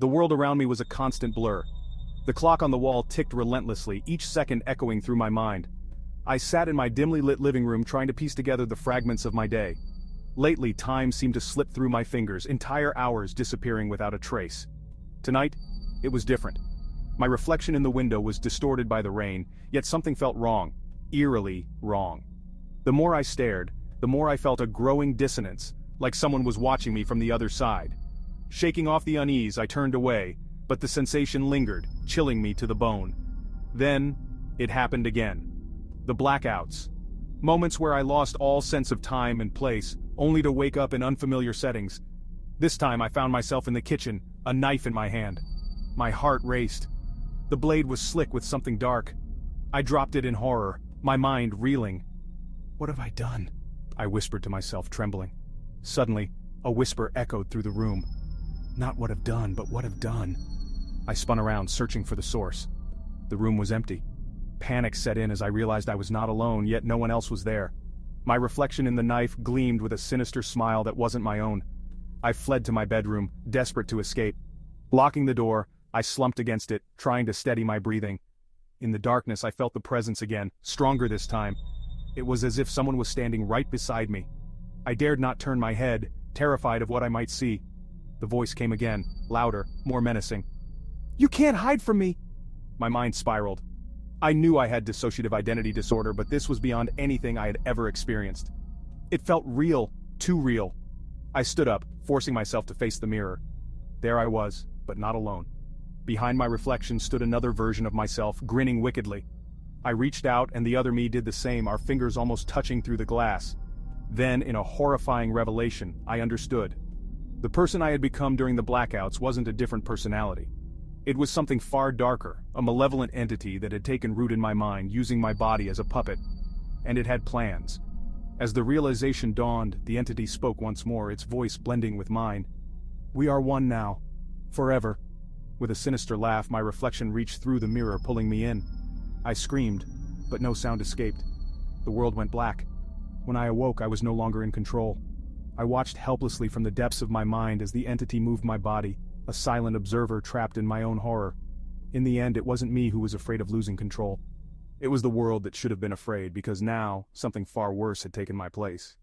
The world around me was a constant blur. The clock on the wall ticked relentlessly, each second echoing through my mind. I sat in my dimly lit living room trying to piece together the fragments of my day. Lately, time seemed to slip through my fingers, entire hours disappearing without a trace. Tonight, it was different. My reflection in the window was distorted by the rain, yet something felt wrong, eerily wrong. The more I stared, the more I felt a growing dissonance, like someone was watching me from the other side. Shaking off the unease, I turned away, but the sensation lingered, chilling me to the bone. Then, it happened again. The blackouts. Moments where I lost all sense of time and place, only to wake up in unfamiliar settings. This time I found myself in the kitchen, a knife in my hand. My heart raced. The blade was slick with something dark. I dropped it in horror, my mind reeling. "What have I done?" I whispered to myself, trembling. Suddenly, a whisper echoed through the room. "Not what have done, but what have done." I spun around, searching for the source. The room was empty. Panic set in as I realized I was not alone, yet no one else was there. My reflection in the knife gleamed with a sinister smile that wasn't my own. I fled to my bedroom, desperate to escape. Locking the door, I slumped against it, trying to steady my breathing. In the darkness, I felt the presence again, stronger this time. It was as if someone was standing right beside me. I dared not turn my head, terrified of what I might see. The voice came again, louder, more menacing. "You can't hide from me!" My mind spiraled. I knew I had dissociative identity disorder, but this was beyond anything I had ever experienced. It felt real, too real. I stood up, forcing myself to face the mirror. There I was, but not alone. Behind my reflection stood another version of myself, grinning wickedly. I reached out and the other me did the same, our fingers almost touching through the glass. Then, in a horrifying revelation, I understood. The person I had become during the blackouts wasn't a different personality. It was something far darker, a malevolent entity that had taken root in my mind, using my body as a puppet. And it had plans. As the realization dawned, the entity spoke once more, its voice blending with mine. "We are one now. Forever." With a sinister laugh, my reflection reached through the mirror, pulling me in. I screamed, but no sound escaped. The world went black. When I awoke, I was no longer in control. I watched helplessly from the depths of my mind as the entity moved my body, a silent observer trapped in my own horror. In the end, it wasn't me who was afraid of losing control. It was the world that should have been afraid, because now, something far worse had taken my place.